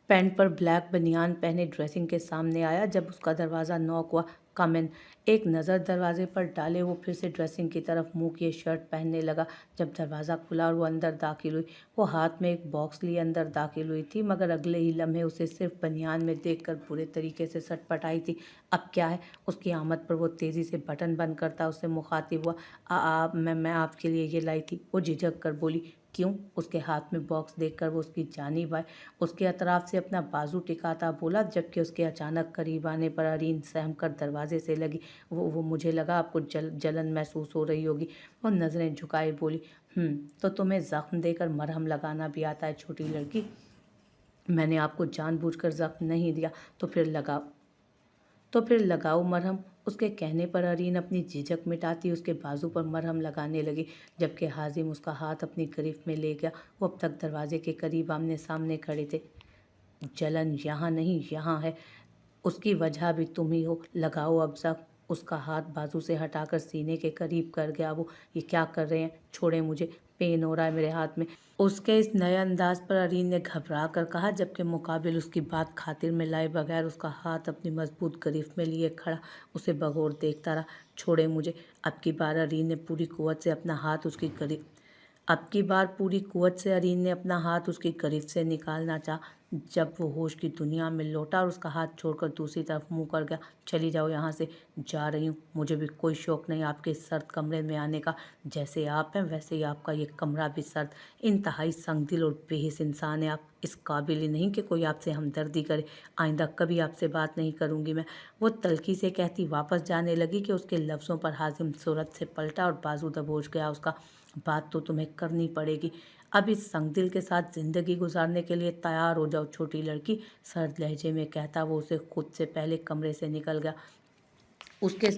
Pant पर black बनियान पहने ड्रेसिंग के सामने आया। जब उसका दरवाज़ा नॉक हुआ, कम इन। एक नज़र दरवाजे पर डाले वो फिर से ड्रेसिंग की तरफ मुंह किए शर्ट पहनने लगा। जब दरवाज़ा खुला और वो अंदर दाखिल हुई, वो हाथ में एक बॉक्स लिए अंदर दाखिल हुई थी, मगर अगले ही लम्हे उसे सिर्फ बनियान में देखकर बुरे तरीके से सटपटाई थी। अब क्या है? उसकी आमद पर वो तेज़ी से बटन बंद करता उससे मुखातिब हुआ। मैं आपके लिए ये लाई थी। वो झिझक कर बोली। क्यों? उसके हाथ में बॉक्स देखकर वो उसकी जानिब आए, उसके अतराफ से अपना बाजू टिकाता बोला, जबकि उसके अचानक करीब आने पर अरीन सहम कर दरवाजे से लगी। वो मुझे लगा आपको जलन महसूस हो रही होगी। वो नज़रें झुकाए बोली। तो तुम्हें ज़ख्म देकर मरहम लगाना भी आता है छोटी लड़की? मैंने आपको जानबूझकर ज़ख्म नहीं दिया। तो फिर लगाओ मरहम। उसके कहने पर अरीन अपनी झिझक मिटाती उसके बाजू पर मरहम लगाने लगी, जबकि हाजिम उसका हाथ अपनी गिरफ्त में ले गया। वो अब तक दरवाजे के करीब आमने सामने खड़े थे। जलन यहाँ नहीं, यहाँ है। उसकी वजह भी तुम ही हो। लगाओ अब ज़ख्म। उसका हाथ बाजू से हटाकर सीने के करीब कर गया वो। ये क्या कर रहे हैं? छोड़े मुझे, पेन हो रहा है मेरे हाथ में। उसके इस नए अंदाज पर अरीन ने घबरा कर कहा, जबकि मुकाबिल उसकी बात खातिर में लाए बगैर उसका हाथ अपनी मजबूत गिरफ्त में लिए खड़ा उसे बगौर देखता रहा। छोड़े मुझे। अब की बार अरीन ने पूरी कुव्वत से अपना हाथ उसकी गिरफ्त अब की बार पूरी कुव्वत से अरीन ने अपना हाथ उसकी गिरफ्त से निकालना चाहा। जब वो होश की दुनिया में लौटा और उसका हाथ छोड़कर दूसरी तरफ मुंह कर गया। चली जाओ यहाँ से। जा रही हूँ। मुझे भी कोई शौक़ नहीं आपके इस सर्द कमरे में आने का। जैसे आप हैं वैसे ही आपका ये कमरा भी सर्द। इंतहाई संगदिल और बेहिस इंसान है आप। इस काबिल ही नहीं कि कोई आपसे हमदर्दी करे। आइंदा कभी आपसे बात नहीं करूँगी मैं। वो तल्खी से कहती वापस जाने लगी कि उसके लफ्ज़ों पर हाजिम सूरत से पलटा और बाजू दबोच गया उसका। बात तो तुम्हें करनी पड़ेगी। अब इस संगदिल के साथ ज़िंदगी गुजारने के लिए तैयार हो जाओ छोटी लड़की। सर्द लहजे में कहता वो उसे खुद से पहले कमरे से निकल गया। उसके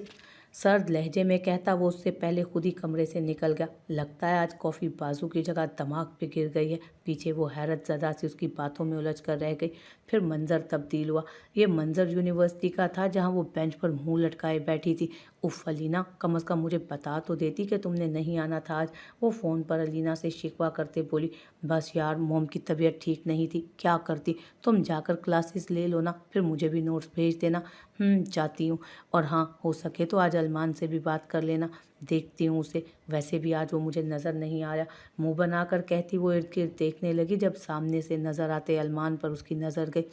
सर्द लहजे में कहता वो उससे पहले खुद ही कमरे से निकल गया। लगता है आज कॉफ़ी बाजू की जगह दिमाग पे गिर गई है। पीछे वो हैरत ज़दा सी उसकी बातों में उलझ कर रह गई। फिर मंजर तब्दील हुआ। ये मंजर यूनिवर्सिटी का था, जहाँ वो बेंच पर मुंह लटकाए बैठी थी। उफ़ अलीना, कम अज़ कम मुझे बता तो देती कि तुमने नहीं आना था आज। वो फ़ोन पर अलीना से शिकवा करते बोली। बस यार, मोम की तबीयत ठीक नहीं थी। क्या करती? तुम जाकर क्लासेस ले लो ना, फिर मुझे भी नोट्स भेज देना। चाहती हूँ। और हाँ, हो सके तो आज अरमान से भी बात कर लेना। देखती हूँ उसे। वैसे भी आज वो मुझे नज़र नहीं आया। मुंह बनाकर कहती वो इर्द गिर्द देखने लगी। जब सामने से नज़र आते अरमान पर उसकी नज़र गई।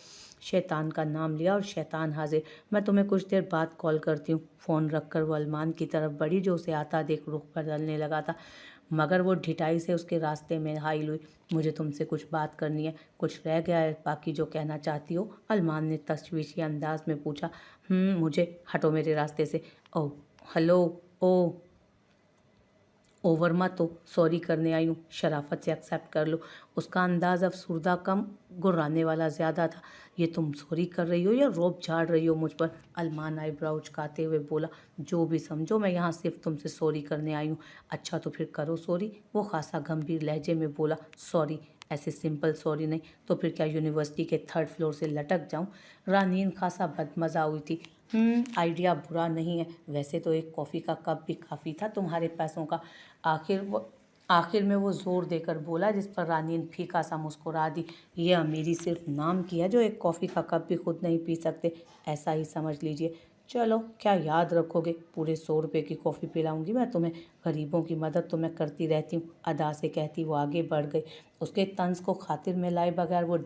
शैतान का नाम लिया और शैतान हाजिर। मैं तुम्हें कुछ देर बाद कॉल करती हूँ। फ़ोन रखकर वो अरमान की तरफ बढ़ी, जो उसे आता देख रुख बदलने लगा था, मगर वो ढिठाई से उसके रास्ते में हाइल हुई। मुझे तुमसे कुछ बात करनी है। कुछ रह गया है बाकी जो कहना चाहती हो? अरमान ने तशवीशी अंदाज में पूछा। मुझे। हटो मेरे रास्ते से। Oh hello. ओ ओवर मत हो, सॉरी करने आई हूँ। शराफत से एक्सेप्ट कर लो। उसका अंदाज अफसुर्दा कम, गुर्राने वाला ज़्यादा था। ये तुम सॉरी कर रही हो या रौब झाड़ रही हो मुझ पर? अरमान आईब्राउ उचकाते हुए बोला। जो भी समझो, मैं यहाँ सिर्फ तुमसे सॉरी करने आई हूँ। अच्छा तो फिर करो सॉरी। वो खासा गंभीर लहजे में बोला। सॉरी? ऐसे सिंपल सॉरी नहीं तो फिर क्या यूनिवर्सिटी के 3rd फ्लोर से लटक जाऊं? रानीन खासा बदमज़ा हुई थी। आइडिया बुरा नहीं है। वैसे तो एक कॉफ़ी का कप भी काफ़ी था तुम्हारे पैसों का। आखिर में वो ज़ोर देकर बोला, जिस पर रानीन फीका सा मुस्कुरा दी। ये अमीरी सिर्फ नाम की है, जो एक कॉफ़ी का कप भी खुद नहीं पी सकते। ऐसा ही समझ लीजिए। चलो, क्या याद रखोगे? पूरे 100 रुपये की कॉफ़ी पिलाऊंगी मैं तुम्हें। गरीबों की मदद तो मैं करती रहती हूँ। अदा से कहती वो आगे बढ़ गई। उसके तंज को खातिर में लाए बगैर वो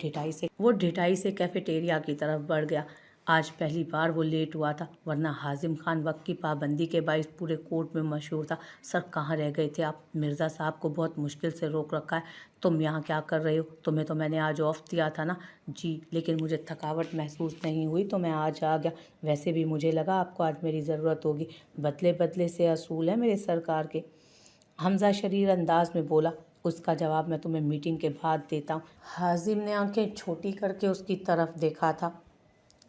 ढिठाई से कैफेटेरिया की तरफ बढ़ गया। आज पहली बार वो लेट हुआ था, वरना हाजिम खान वक्त की पाबंदी के बाइस पूरे कोर्ट में मशहूर था। सर, कहाँ रह गए थे आप? मिर्ज़ा साहब को बहुत मुश्किल से रोक रखा है। तुम यहाँ क्या कर रहे हो? तुम्हें तो मैंने आज ऑफ दिया था ना? जी, लेकिन मुझे थकावट महसूस नहीं हुई तो मैं आज आ गया। वैसे भी मुझे लगा आपको आज मेरी ज़रूरत होगी। बदले बदले से असूल है मेरे सरकार के। हमजा शरीर अंदाज में बोला। उसका जवाब मैं तुम्हें मीटिंग के बाद देता हूँ। हाजिम ने आंखें छोटी करके उसकी तरफ देखा था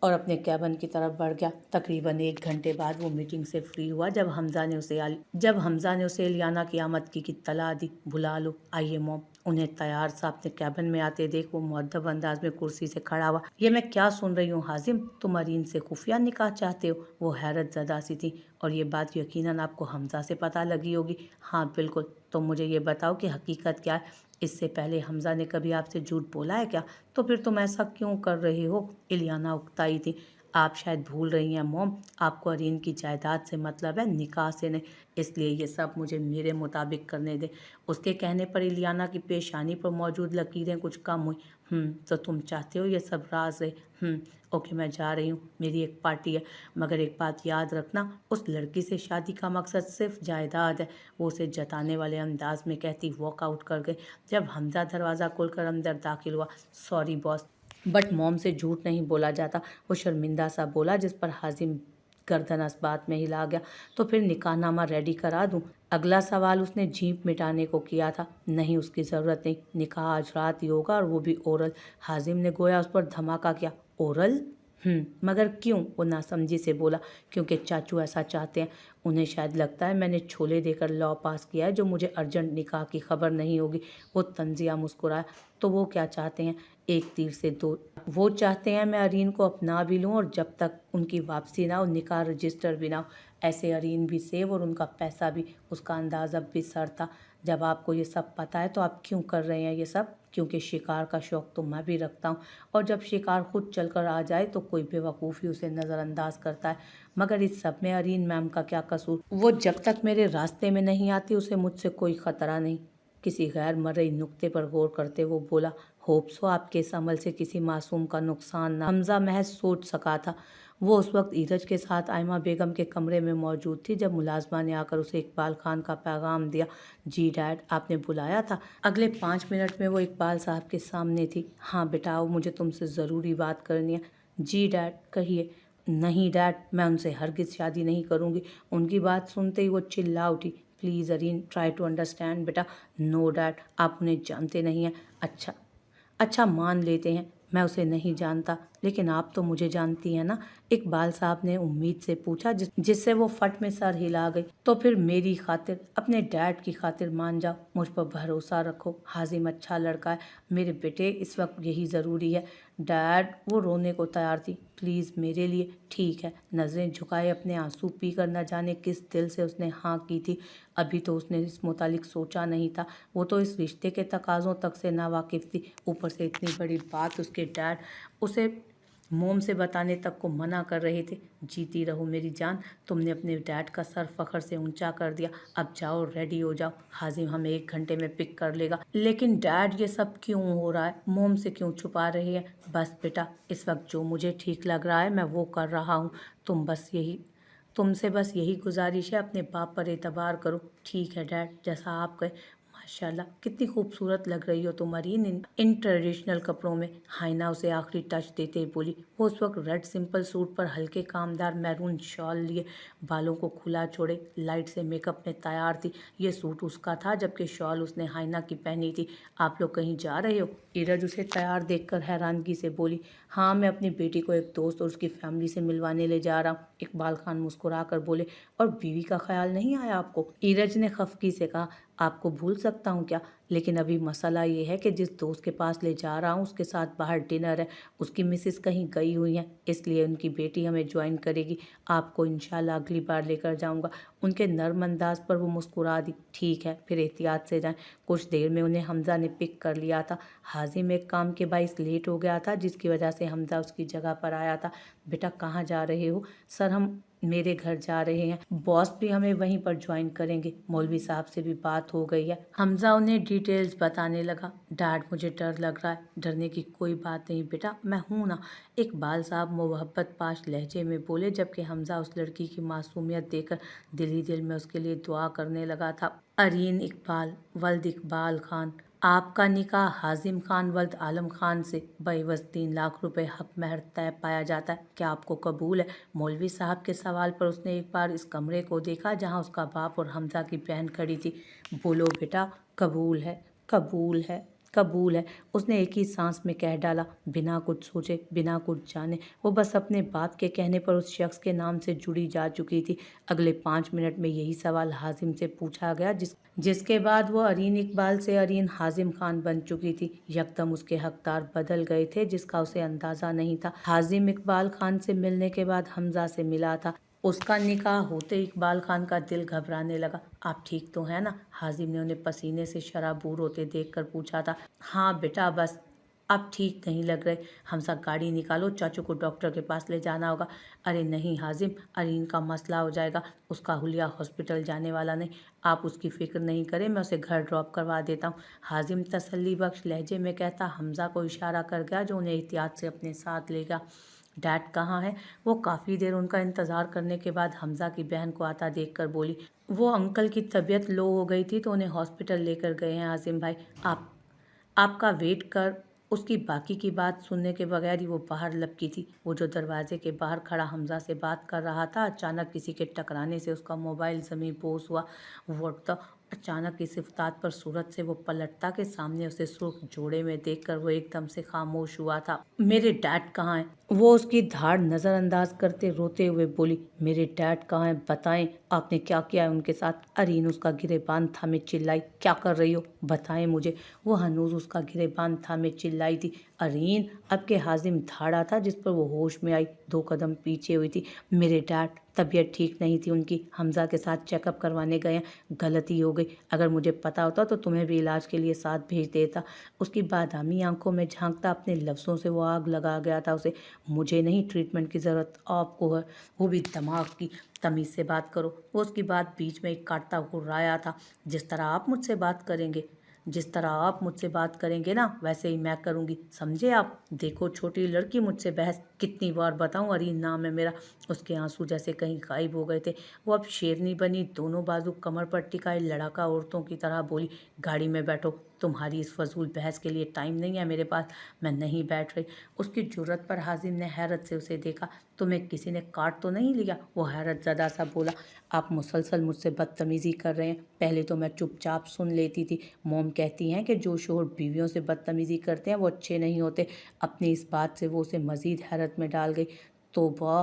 और अपने कैबिन की तरफ बढ़ गया। तकरीबन 1 घंटे बाद वो मीटिंग से फ्री हुआ। जब हमजा ने उसे एलियाना की आमद की इत्तला दी। बुला लो। आइए मॉम। उन्हें तैयार सा अपने कैबिन में आते देख वो मुअद्दब अंदाज में कुर्सी से खड़ा हुआ। ये मैं क्या सुन रही हूँ हाजिम? तुम अरीन से खुफिया निकाह चाहते हो? वो हैरत ज़दा सी थी। और ये बात यकीनन आपको हमजा से पता लगी होगी। हाँ बिल्कुल। तो मुझे ये बताओ कि हकीकत क्या है? इससे पहले हमजा ने कभी आपसे झूठ बोला है क्या? तो फिर तुम ऐसा क्यों कर रही हो? इलियाना उकताई थी। आप शायद भूल रही हैं मॉम, आपको अरीन की जायदाद से मतलब है, निकाह से नहीं। इसलिए ये सब मुझे मेरे मुताबिक करने दें। उसके कहने पर इलियाना की पेशानी पर मौजूद लकीरें कुछ कम हुई। तो तुम चाहते हो ये सब राज रहे? ओके, मैं जा रही हूँ, मेरी एक पार्टी है। मगर एक बात याद रखना, उस लड़की से शादी का मकसद सिर्फ जायदाद है। वो उसे जताने वाले अंदाज में कहती वॉकआउट कर गई जब हमजा दरवाज़ा खोलकर अंदर दाखिल हुआ। सॉरी बॉस, बट मॉम से झूठ नहीं बोला जाता। वो शर्मिंदा सा बोला, जिस पर हाजिम गर्दन इस्बात में हिला गया। तो फिर निकाहनामा रेडी करा दूं? अगला सवाल उसने झींप मिटाने को किया था। नहीं, उसकी ज़रूरत नहीं, निकाह आज रात ही होगा, और वो भी ओरल। हाजिम ने गोया उस पर धमाका किया। ओरल? मगर क्यों? वो नासमझी से बोला। क्योंकि चाचू ऐसा चाहते हैं। उन्हें शायद लगता है मैंने छोले देकर लॉ पास किया है जो मुझे अर्जेंट निकाह की खबर नहीं होगी। वो तंजिया मुस्कुराया। तो वो क्या चाहते हैं? एक तीर से दो। वो चाहते हैं मैं अरीन को अपना भी लूँ, और जब तक उनकी वापसी ना हो निकाह रजिस्टर भी ना हो। ऐसे अरीन भी सेव और उनका पैसा भी। उसका अंदाज़ अब भी सर था। जब आपको ये सब पता है तो आप क्यों कर रहे हैं ये सब? क्योंकि शिकार का शौक़ तो मैं भी रखता हूँ, और जब शिकार खुद चलकर आ जाए तो कोई बेवकूफ़ी उसे नज़रअंदाज करता है। मगर इस सब में अरीन मैम का क्या कसूर? वो जब तक मेरे रास्ते में नहीं आती उसे मुझसे कोई ख़तरा नहीं। किसी गैर मर्ई नुक्ते पर गौर करते वो बोला। होप्स हो आपके इस अमल से किसी मासूम का नुकसान ना। हमजा महज सोच सका था। वो उस वक्त ईरज के साथ आयमा बेगम के कमरे में मौजूद थी जब मुलाजमा ने आकर उसे इकबाल खान का पैगाम दिया। जी डैड, आपने बुलाया था? अगले 5 मिनट में वो इकबाल साहब के सामने थी। हाँ बेटा आओ, मुझे तुमसे ज़रूरी बात करनी है। जी डैड, कहिए। नहीं डैड, मैं उनसे हरगिज़ शादी नहीं करूँगी। उनकी बात सुनते ही वो चिल्ला उठी। Please Areen, try to understand बेटा। नो डैड, आप उन्हें जानते नहीं हैं। अच्छा मान लेते हैं, मैं उसे नहीं जानता, लेकिन आप तो मुझे जानती हैं ना? इकबाल साहब ने उम्मीद से पूछा, जिससे वो फट में सर हिला गई। तो फिर मेरी खातिर, अपने डैड की खातिर मान जाओ, मुझ पर भरोसा रखो। हाजिम अच्छा लड़का है मेरे बेटे, इस वक्त यही ज़रूरी है। डैड, वो रोने को तैयार थी। प्लीज़ मेरे लिए। ठीक है। नज़रें झुकाए अपने आंसू पीकर न जाने किस दिल से उसने हाँ की थी। अभी तो उसने इस मुतालिक सोचा नहीं था। वो तो इस रिश्ते के तकाज़ों तक से नावाकिफ़ थी। ऊपर से इतनी बड़ी बात उसके डैड उसे मोम से बताने तक को मना कर रहे थे। जीती रहो मेरी जान, तुमने अपने डैड का सर फखर से ऊंचा कर दिया। अब जाओ, रेडी हो जाओ, हाजिम हमें 1 घंटे में पिक कर लेगा। लेकिन डैड, ये सब क्यों हो रहा है? मोम से क्यों छुपा रहे हैं? बस बेटा, इस वक्त जो मुझे ठीक लग रहा है मैं वो कर रहा हूँ। तुमसे बस यही गुजारिश है, अपने बाप पर एतबार करो। ठीक है डैड, जैसा आप कहें। माशाल्लाह, कितनी खूबसूरत लग रही हो तुम अरीन इन ट्रेडिशनल कपड़ों में। हाइना उसे आखिरी टच देते ही बोली। वो उस वक्त रेड सिंपल सूट पर हल्के कामदार मैरून शॉल लिए, बालों को खुला छोड़े, लाइट से मेकअप में तैयार थी। ये सूट उसका था, जबकि शॉल उसने हाइना की पहनी थी। आप लोग कहीं जा रहे हो? ईरज उसे तैयार देखकर हैरानगी से बोली। हाँ, मैं अपनी बेटी को एक दोस्त और उसकी फैमिली से मिलवाने ले जा रहा हूँ। इकबाल खान मुस्कुरा कर बोले। और बीवी का ख्याल नहीं आया आपको? ईरज ने खफगी से कहा। आपको भूल सकता हूँ क्या? लेकिन अभी मसला ये है कि जिस दोस्त के पास ले जा रहा हूँ उसके साथ बाहर डिनर है। उसकी मिसेस कहीं गई हुई हैं, इसलिए उनकी बेटी हमें ज्वाइन करेगी। आपको इंशाल्लाह अगली बार लेकर जाऊँगा। उनके नर्म अंदाज पर वो मुस्कुरा दी। ठीक है, फिर एहतियात से जाएं। कुछ देर में उन्हें हमजा ने पिक कर लिया था। हाजिम एक काम के बाइस लेट हो गया था, जिसकी वजह से हमजा उसकी जगह पर आया था। बेटा कहाँ जा रहे हो? सर, हम मेरे घर जा रहे हैं। बॉस भी हमें वहीं पर ज्वाइन करेंगे। मौलवी साहब से भी बात हो गई है। हमजा उन्हें डिटेल्स बताने लगा। डैड, मुझे डर लग रहा है। डरने की कोई बात नहीं बेटा, मैं हूं ना। इकबाल साहब मोहब्बत पाश लहजे में बोले, जबकि हमजा उस लड़की की मासूमियत देखकर दिल ही दिल में उसके लिए दुआ करने लगा था। अरीन इकबाल वल्द इकबाल खान, आपका निकाह हाजिम खान वल्द आलम खान से बइवज़ 3 लाख रुपए हक महर तय पाया जाता है। क्या आपको कबूल है? मौलवी साहब के सवाल पर उसने एक बार इस कमरे को देखा जहां उसका बाप और हमजा की बहन खड़ी थी। बोलो बेटा, कबूल है, कबूल है, कबूल है, उसने एक ही सांस में कह डाला, बिना कुछ सोचे, बिना कुछ जाने। वो बस अपने बाप के कहने पर उस शख्स के नाम से जुड़ी जा चुकी थी। अगले 5 मिनट में यही सवाल हाजिम से पूछा गया, जिसके बाद वो अरीन इकबाल से अरीन हाजिम खान बन चुकी थी। यकदम उसके हकदार बदल गए थे, जिसका उसे अंदाजा नहीं था। हाजिम इकबाल खान से मिलने के बाद हमजा से मिला था। उसका निकाह होते इकबाल खान का दिल घबराने लगा। आप ठीक तो हैं ना? हाजिम ने उन्हें पसीने से शराबूर होते देखकर पूछा था। हाँ बेटा, बस अब ठीक नहीं लग रहे। हमसा गाड़ी निकालो, चाचू को डॉक्टर के पास ले जाना होगा। अरे नहीं हाजिम, अरीन का मसला हो जाएगा। उसका हुलिया हॉस्पिटल जाने वाला नहीं। आप उसकी फिक्र नहीं करें, मैं उसे घर ड्रॉप करवा देता हूँ। हाजिम तसल्ली बख्श लहजे में कहता हमजा को इशारा कर गया, जो उन्हें एहतियात से अपने साथ ले गया। डैड कहाँ है? वो काफ़ी देर उनका इंतज़ार करने के बाद हमजा की बहन को आता देखकर बोली, वो अंकल की तबीयत लो हो गई थी तो उन्हें हॉस्पिटल लेकर गए हैं आजिम भाई। आपका वेट कर। उसकी बाकी की बात सुनने के बगैर ही वो बाहर लपकी थी। वो जो दरवाजे के बाहर खड़ा हमजा से बात कर रहा था, अचानक किसी के टकराने से उसका मोबाइल ज़मीं पोस हुआ। वो तो अचानक इस इफ्तात पर सूरत से वो पलटता के सामने उसे सुर्ख जोड़े में देखकर वो एकदम से खामोश हुआ था। मेरे डैड कहाँ हैं? वो उसकी धाड़ नज़रअंदाज करते रोते हुए बोली, मेरे डैड कहाँ हैं? बताएं, आपने क्या किया है उनके साथ? अरीन उसका गिरेबान थामे चिल्लाई, क्या कर रही हो? बताएं मुझे। वो हनूज उसका गिरेबान थामे चिल्लाई थी। अरीन! अब के हाजिम धाड़ा था जिस पर वो होश में आई 2 कदम पीछे हुई थी। मेरे डैड, तबीयत ठीक नहीं थी उनकी, हमजा के साथ चेकअप करवाने गए हैं। गलती हो गई। अगर मुझे पता होता तो तुम्हें भी इलाज के लिए साथ भेज देता। उसकी बादामी आंखों में झांकता अपने लफ्ज़ों से वो आग लगा गया था उसे। मुझे नहीं ट्रीटमेंट की ज़रूरत, आपको है। वो भी दिमाग की। तमीज़ से बात करो। वो उसकी बात बीच में काटता हुर्राया था। जिस तरह आप मुझसे बात करेंगे ना, वैसे ही मैं करूँगी, समझे आप? देखो छोटी लड़की, मुझसे बहस, कितनी बार बताऊँ अरीन नाम है मेरा। उसके आंसू जैसे कहीं गायब हो गए थे। वो अब शेरनी बनी, दोनों बाजू कमर पर टिकाए लड़ाका औरतों की तरह बोली, गाड़ी में बैठो। तुम्हारी इस फजूल बहस के लिए टाइम नहीं है मेरे पास। मैं नहीं बैठ रही। उसकी जुर्रत पर हाजिम ने हैरत से उसे देखा। तुम्हें किसी ने काट तो नहीं लिया? वो हैरत ज़दा सा बोला। आप मुसलसल मुझसे बदतमीज़ी कर रहे हैं। पहले तो मैं चुपचाप सुन लेती थी। मोम कहती हैं कि जो शोहर बीवियों से बदतमीज़ी करते हैं वो अच्छे नहीं होते। अपनी इस बात से वो उसे मज़ीद हैरत में डाल गई। तौबा!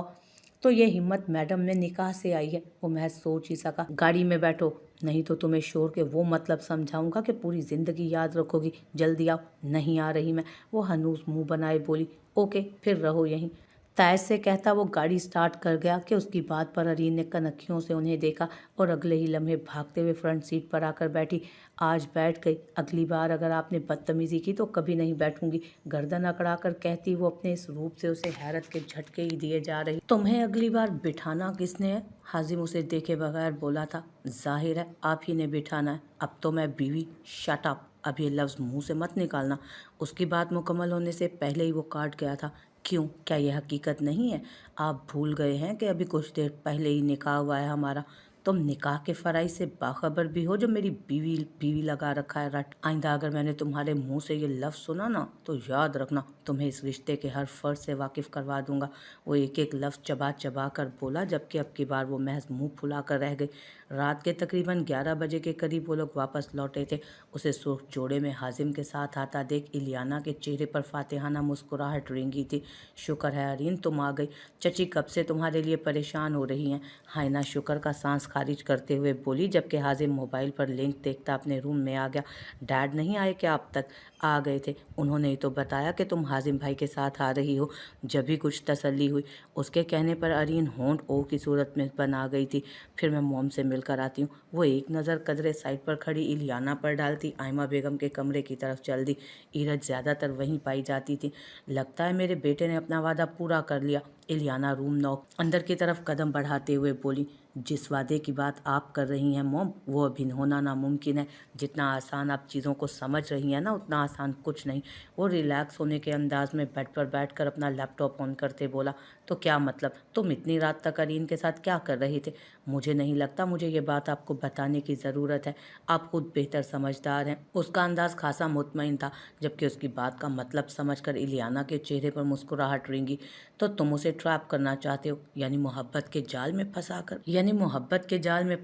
तो ये हिम्मत मैडम में निकाह से आई है। वो महज सोच ही सका। गाड़ी में बैठो, नहीं तो तुम्हें शोर के वो मतलब समझाऊंगा कि पूरी ज़िंदगी याद रखोगी। जल्दी आओ। नहीं आ रही मैं। वो हनूस मुंह बनाए बोली, ओके फिर रहो यहीं। तैश से कहता वो गाड़ी स्टार्ट कर गया कि उसकी बात पर अरीन ने कनखियों से उन्हें देखा और अगले ही लम्हे भागते हुए फ्रंट सीट पर आकर बैठी। आज बैठ गई, अगली बार अगर आपने बदतमीज़ी की तो कभी नहीं बैठूंगी। गर्दन अकड़ा कर कहती वो अपने इस रूप से उसे हैरत के झटके ही दिए जा रही। तुम्हें अगली बार बिठाना किसने है? हाजिम उसे देखे बगैर बोला था। जाहिर है आप ही ने बिठाना है। अब तो मैं बीवी। Shut up. अब ये लफ्ज़ मुंह से मत निकालना। उसकी बात मुकम्मल होने से पहले ही वो काट गया था। क्यों, क्या यह हकीकत नहीं है? आप भूल गए हैं कि अभी कुछ देर पहले ही निकाह हुआ है हमारा। तुम निकाह के फ़राइज़ से बाखबर भी हो जो मेरी बीवी बीवी लगा रखा है रट। आइंदा अगर मैंने तुम्हारे मुंह से ये लफ्ज़ सुना ना तो याद रखना, तुम्हें इस रिश्ते के हर फ़र्ज से वाकिफ़ करवा दूंगा। वो एक एक लफ्ज़ चबा चबा कर बोला, जबकि अब की बार वो महज मुँह फुला कर रह गई। रात के तकरीबन 11 बजे के करीब वो लोग वापस लौटे थे। उसे सुर्ख जोड़े में हाजिम के साथ आता देख इलियाना के चेहरे पर फातिहाना मुस्कुराहट रेंगी थी। शुक्र है अरीन तुम आ गई। चची कब से तुम्हारे लिए परेशान हो रही हैं। हाइना शुक्र का सांस खारिज करते हुए बोली, जबकि हाजिम मोबाइल पर लिंक देखता अपने रूम में आ गया। डैड नहीं आए क्या अब तक? आ गए थे, उन्होंने ही तो बताया कि तुम हाजिम भाई के साथ आ रही हो। जब भी कुछ तसल्ली हुई। उसके कहने पर अरीन होंठ ओ की सूरत में बना गई थी। फिर मैं मोम से मिलकर आती हूँ। वो एक नज़र कदरे साइड पर खड़ी इलियाना पर डालती आयमा बेगम के कमरे की तरफ चल दी। इरज ज़्यादातर वहीं पाई जाती थी। लगता है मेरे बेटे ने अपना वादा पूरा कर लिया। इलियाना रूम नॉक अंदर की तरफ कदम बढ़ाते हुए बोली, जिस वादे की बात आप कर रही हैं मोम, वो अभी होना नामुमकिन है। जितना आसान आप चीज़ों को समझ रही हैं ना, उतना आसान कुछ नहीं। वो रिलैक्स होने के अंदाज में बेड पर बैठकर अपना लैपटॉप ऑन करते बोला, तो क्या मतलब, तुम इतनी रात तक अरीन के साथ क्या कर रहे थे? मुझे नहीं लगता मुझे ये बात आपको बताने की ज़रूरत है। आप खुद बेहतर समझदार हैं। उसका अंदाज खासा मुतमईन था, जबकि उसकी बात का मतलब समझकर इलियाना के चेहरे पर मुस्कुराहट रेंगी। तो तुम उसे ट्रैप करना चाहते हो, यानी मोहब्बत के जाल में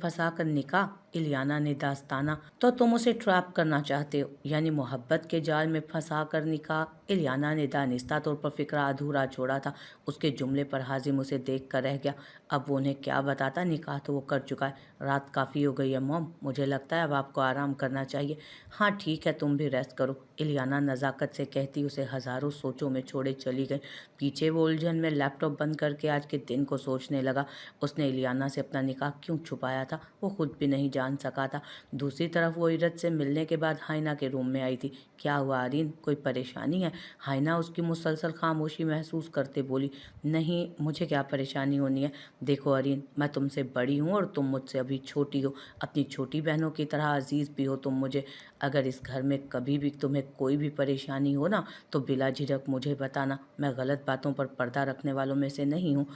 फंसाकर निकाह? इलियाना ने दास्ताना, तो तुम उसे ट्रैप करना चाहते हो, यानी मोहब्बत के जाल में फंसाकर निकाह? इलियाना ने दानिस्ता तौर पर फिक्रा अधूरा छोड़ा था। उसके जुमले पर हाजिम उसे देख कर रह गया। अब वो उन्हें क्या बताता, निकाह तो वो कर चुका है। रात काफ़ी हो गई है मॉम, मुझे लगता है अब आपको आराम करना चाहिए। हाँ ठीक है, तुम भी रेस्ट करो, इलियाना नज़ाकत से कहती उसे हज़ारों सोचों में छोड़े चली गई। पीछे वो उलझन में लैपटॉप बंद करके आज के दिन को सोचने लगा। उसने इलियाना से अपना निकाह क्यों छुपाया था, वो खुद भी नहीं जान सका था। दूसरी तरफ वो इरत से मिलने के बाद हाइना के रूम में आई थी। क्या हुआ आरीन, कोई परेशानी है? हाइना उसकी मुसलसल खामोशी महसूस करते बोली। नहीं, मुझे क्या परेशानी होनी है। देखो अरीन, मैं तुमसे बड़ी हूँ और तुम मुझसे अभी छोटी हो। अपनी छोटी बहनों की तरह अजीज़ भी हो तुम मुझे। अगर इस घर में कभी भी तुम्हें कोई भी परेशानी हो ना, तो बिला झिझक मुझे बताना। मैं गलत बातों पर पर्दा रखने वालों में से नहीं हूँ।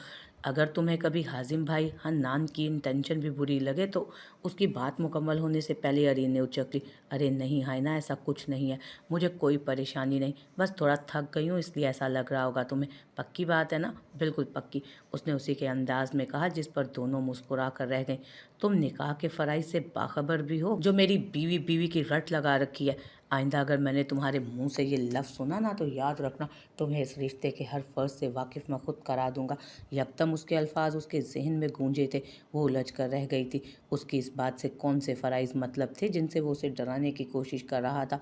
अगर तुम्हें कभी हाजिम भाई हन्नान की इंटेंशन भी बुरी लगे तो उसकी बात मुकम्मल होने से पहले अरीन ने उचक ली। अरे नहीं हाइना, ऐसा कुछ नहीं है, मुझे कोई परेशानी नहीं, बस थोड़ा थक गई हूँ इसलिए ऐसा लग रहा होगा तुम्हें। पक्की बात है ना? बिल्कुल पक्की, उसने उसी के अंदाज में कहा जिस पर दोनों मुस्कुरा कर रह गईं। तुम निकाह के फ़राइज़ से बाखबर भी हो, जो मेरी बीवी बीवी की रट लगा रखी है। आइंदा अगर मैंने तुम्हारे मुंह से ये लफ्ज़ सुना ना, तो याद रखना, तुम्हें इस रिश्ते के हर फ़र्ज से वाकिफ़ मैं खुद करा दूंगा। यकदम उसके अल्फाज उसके जहन में गूंजे थे। वो उलझ कर रह गई थी। उसकी इस बात से कौन से फ़राइज़ मतलब थे जिनसे वो उसे डराने की कोशिश कर रहा था।